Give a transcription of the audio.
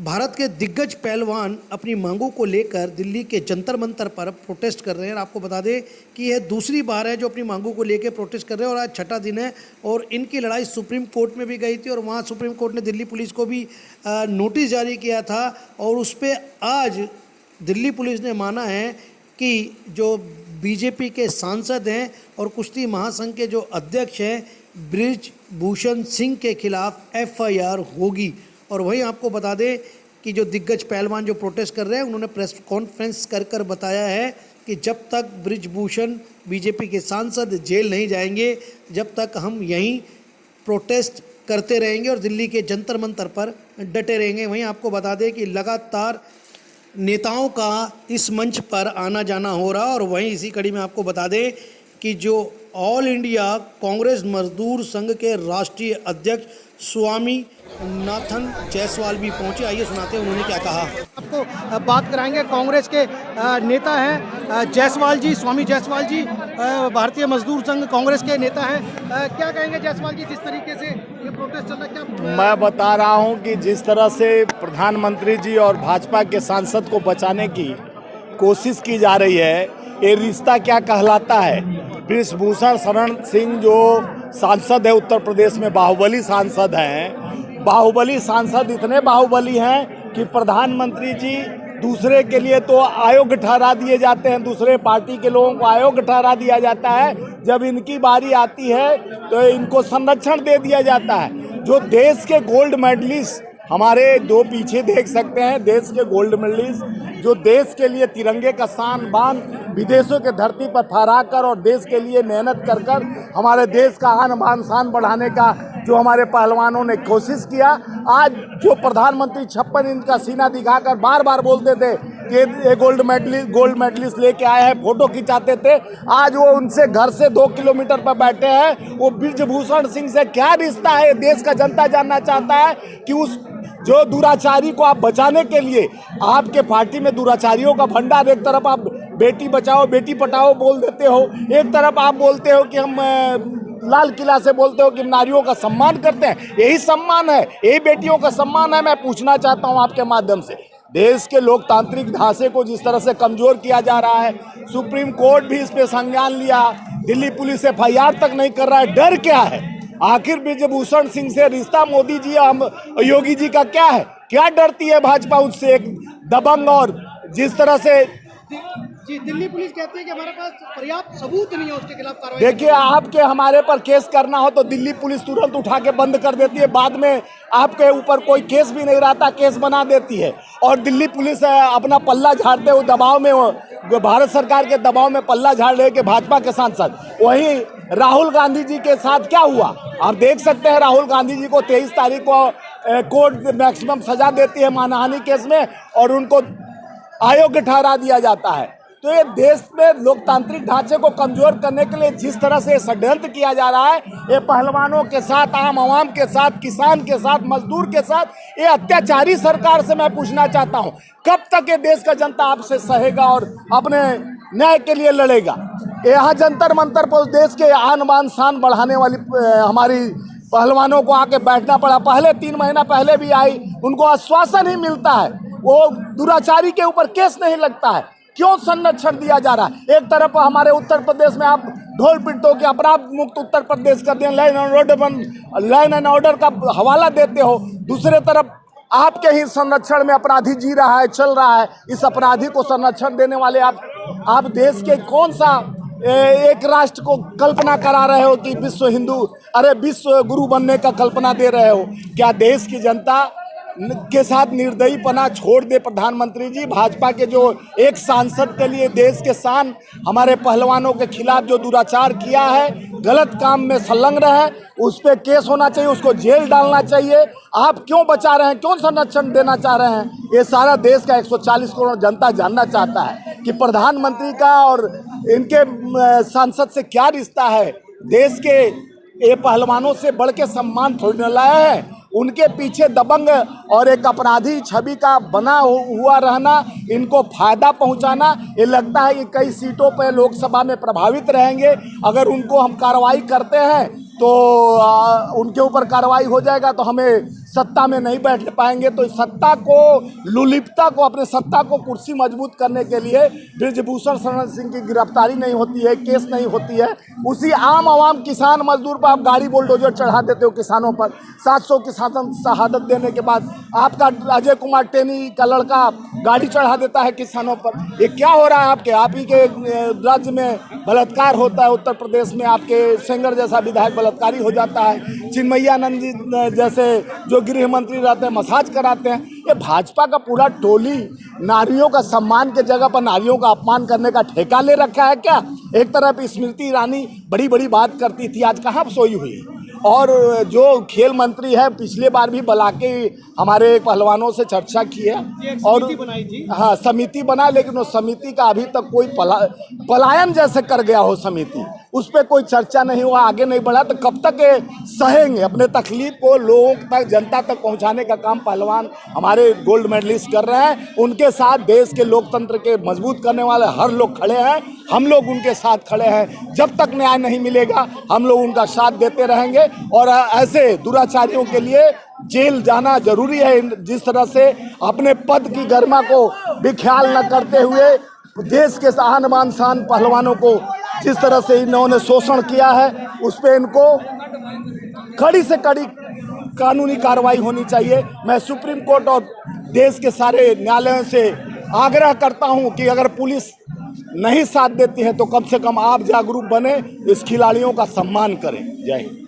भारत के दिग्गज पहलवान अपनी मांगों को लेकर दिल्ली के जंतर मंतर पर प्रोटेस्ट कर रहे हैं। और आपको बता दें कि यह दूसरी बार है जो अपनी मांगों को लेकर प्रोटेस्ट कर रहे हैं और आज छठा दिन है। और इनकी लड़ाई सुप्रीम कोर्ट में भी गई थी और वहां सुप्रीम कोर्ट ने दिल्ली पुलिस को भी नोटिस जारी किया था। और उस पर आज दिल्ली पुलिस ने माना है कि जो बीजेपी के सांसद हैं और कुश्ती महासंघ के जो अध्यक्ष हैं बृजभूषण सिंह के खिलाफ एफआईआर होगी। और वहीं आपको बता दें कि जो दिग्गज पहलवान जो प्रोटेस्ट कर रहे हैं उन्होंने प्रेस कॉन्फ्रेंस कर बताया है कि जब तक बृजभूषण बीजेपी के सांसद जेल नहीं जाएंगे जब तक हम यहीं प्रोटेस्ट करते रहेंगे और दिल्ली के जंतर मंतर पर डटे रहेंगे। वहीं आपको बता दें कि लगातार नेताओं का इस मंच पर आना जाना हो रहा और वहीं इसी कड़ी में आपको बता दें कि जो ऑल इंडिया कांग्रेस मजदूर संघ के राष्ट्रीय अध्यक्ष स्वामी नाथन जायसवाल भी पहुंचे। आइए सुनाते हैं उन्होंने क्या कहा। आपको बात कराएंगे कांग्रेस के नेता हैं जायसवाल जी, स्वामी जायसवाल जी, भारतीय मजदूर संघ कांग्रेस के नेता हैं। क्या कहेंगे जायसवाल जी, जिस तरीके से ये प्रोटेस्ट चल रहा है? क्या मैं बता रहा हूं कि जिस तरह से प्रधानमंत्री जी और भाजपा के सांसद को बचाने की कोशिश की जा रही है, ये रिश्ता क्या कहलाता है। बृजभूषण शरण सिंह जो सांसद है उत्तर प्रदेश में, बाहुबली सांसद हैं। बाहुबली सांसद इतने बाहुबली हैं कि प्रधानमंत्री जी दूसरे के लिए तो आयोग ठहरा दिए जाते हैं, दूसरे पार्टी के लोगों को आयोग ठहरा दिया जाता है। जब इनकी बारी आती है तो इनको संरक्षण दे दिया जाता है। जो देश के गोल्ड मेडलिस्ट, हमारे दो पीछे देख सकते हैं, देश के गोल्ड मेडलिस्ट जो देश के लिए तिरंगे का शान बान विदेशों के धरती पर फहराकर और देश के लिए मेहनत कर कर हमारे देश का आन बान शान बढ़ाने का जो हमारे पहलवानों ने कोशिश किया। आज जो प्रधानमंत्री 56 इंच का सीना दिखाकर बार बार बोलते थे कि ये गोल्ड मेडलिस्ट लेके आए हैं, फोटो खिंचाते थे, आज वो उनसे घर से 2 किलोमीटर पर बैठे हैं। वो बृजभूषण सिंह से क्या रिश्ता है, देश का जनता जानना चाहता है कि उस जो दुराचारी को आप बचाने के लिए, आपके पार्टी में दुराचारियों का भंडार, एक तरफ आप बेटी बचाओ बेटी पढ़ाओ बोल देते हो, एक तरफ आप बोलते हो कि हम लाल किला से बोलते हो कि नारियों का सम्मान करते हैं। यही सम्मान है, यही बेटियों का सम्मान है। मैं पूछना चाहता हूं आपके माध्यम से, देश के लोकतांत्रिक ढांचे को जिस तरह से कमजोर किया जा रहा है, सुप्रीम कोर्ट भी इस पे संज्ञान लिया, दिल्ली पुलिस एफआईआर तक नहीं कर रहा है, डर क्या है? आखिर बृजभूषण सिंह से रिश्ता मोदी जी और योगी जी का क्या है? क्या डरती है भाजपा उससे? एक दबंग और जिस तरह से जी दिल्ली पुलिस कहती है कि हमारे पास पर्याप्त सबूत नहीं है उसके खिलाफ कार्रवाई। देखिए, आपके हमारे पर केस करना हो तो दिल्ली पुलिस तुरंत उठा के बंद कर देती है, बाद में आपके ऊपर कोई केस भी नहीं रहता, केस बना देती है। और दिल्ली पुलिस अपना पल्ला झाड़ते हुए दबाव में, भारत सरकार के दबाव में पल्ला झाड़ रहे के भाजपा के सांसद। वहीं राहुल गांधी जी के साथ क्या हुआ आप देख सकते हैं। राहुल गांधी जी को 23 तारीख को कोर्ट मैक्सिमम सजा देती है मानहानि केस में और उनको आयोग ठहरा दिया जाता है। तो ये देश में लोकतांत्रिक ढांचे को कमजोर करने के लिए जिस तरह से षड्यंत्र किया जा रहा है, ये पहलवानों के साथ, आम आवाम के साथ, किसान के साथ, मजदूर के साथ, ये अत्याचारी सरकार से मैं पूछना चाहता हूं, कब तक ये देश का जनता आपसे सहेगा और अपने न्याय के लिए लड़ेगा? यहाँ जंतर मंतर पर देश के आन बान शान बढ़ाने वाली हमारी पहलवानों को आके बैठना पड़ा। पहले 3 महीना पहले भी आई, उनको आश्वासन ही मिलता है, वो दुराचारी के ऊपर केस नहीं लगता है। क्यों संरक्षण दिया जा रहा है? एक तरफ हमारे उत्तर प्रदेश में आप ढोल पिटो के अपराध मुक्त उत्तर प्रदेश कर दें, लाइन एंड ऑर्डर का हवाला देते हो, दूसरे तरफ आपके ही संरक्षण में अपराधी जी रहा है, चल रहा है। इस अपराधी को संरक्षण देने वाले आप देश के कौन सा एक राष्ट्र को कल्पना करा रहे हो कि विश्व हिंदू, अरे विश्व गुरु बनने का कल्पना दे रहे हो? क्या देश की जनता के साथ निर्दयीपना छोड़ दे प्रधानमंत्री जी? भाजपा के जो एक सांसद के लिए देश के शान, हमारे पहलवानों के खिलाफ जो दुराचार किया है, गलत काम में संलग्न है, उस पर केस होना चाहिए, उसको जेल डालना चाहिए। आप क्यों बचा रहे हैं, क्यों संरक्षण देना चाह रहे हैं? ये सारा देश का 140 करोड़ जनता जानना चाहता है कि प्रधानमंत्री का और इनके सांसद से क्या रिश्ता है। देश के ये पहलवानों से बढ़ के सम्मान थोड़ी न लाया है। उनके पीछे दबंग और एक अपराधी छवि का बना हुआ रहना, इनको फायदा पहुंचाना, ये लगता है कि कई सीटों पर लोकसभा में प्रभावित रहेंगे। अगर उनको हम कार्रवाई करते हैं तो उनके ऊपर कार्रवाई हो जाएगा तो हमें सत्ता में नहीं बैठ पाएंगे तो इस सत्ता को, लुलिपता को, अपने सत्ता को, कुर्सी मजबूत करने के लिए बृजभूषण शरण सिंह की गिरफ्तारी नहीं होती है, केस नहीं होती है, उसी आम आवाम किसान मजदूर पर आप गाड़ी बुलडोजर चढ़ा देते हो किसानों पर। 700 किसान शहादत देने के बाद आपका अजय कुमार टेनी का लड़का गाड़ी चढ़ा देता है किसानों पर। ये क्या हो रहा है आपके? आप ही के राज्य में बलात्कार होता है, उत्तर प्रदेश में आपके सेंगर जैसा विधायक बलात्कारी हो जाता है, चिन्मयानंद जी जैसे जो गृह मंत्री रहते हैं मसाज कराते हैं। ये भाजपा का पूरा टोली नारियों का सम्मान के जगह पर नारियों का अपमान करने का ठेका ले रखा है क्या? एक तरफ स्मृति ईरानी बड़ी बड़ी बात करती थी, आज कहाँ सोई हुई? और जो खेल मंत्री है पिछले बार भी बुला के हमारे पहलवानों से चर्चा की है और बनाई थी। हाँ समिति बना, लेकिन उस समिति का अभी तक कोई पलायन जैसे कर गया हो समिति, उस पर कोई चर्चा नहीं हुआ, आगे नहीं बढ़ा। तो कब तक ये सहेंगे? अपने तकलीफ को लोगों तक, जनता तक पहुंचाने का काम पहलवान हमारे गोल्ड मेडलिस्ट कर रहे हैं। उनके साथ देश के लोकतंत्र के मजबूत करने वाले हर लोग खड़े हैं, हम लोग उनके साथ खड़े हैं। जब तक न्याय नहीं मिलेगा हम लोग उनका साथ देते रहेंगे और ऐसे दुराचारियों के लिए जेल जाना जरूरी है। जिस तरह से अपने पद की गरिमा को भी ख्याल न करते हुए देश के आन बान शान पहलवानों को जिस तरह से इन्होंने शोषण किया है, उस पर इनको कड़ी से कड़ी कानूनी कार्रवाई होनी चाहिए। मैं सुप्रीम कोर्ट और देश के सारे न्यायालयों से आग्रह करता हूं कि अगर पुलिस नहीं साथ देती है तो कम से कम आप जागरूक बने, इस खिलाड़ियों का सम्मान करें। जय हिंद।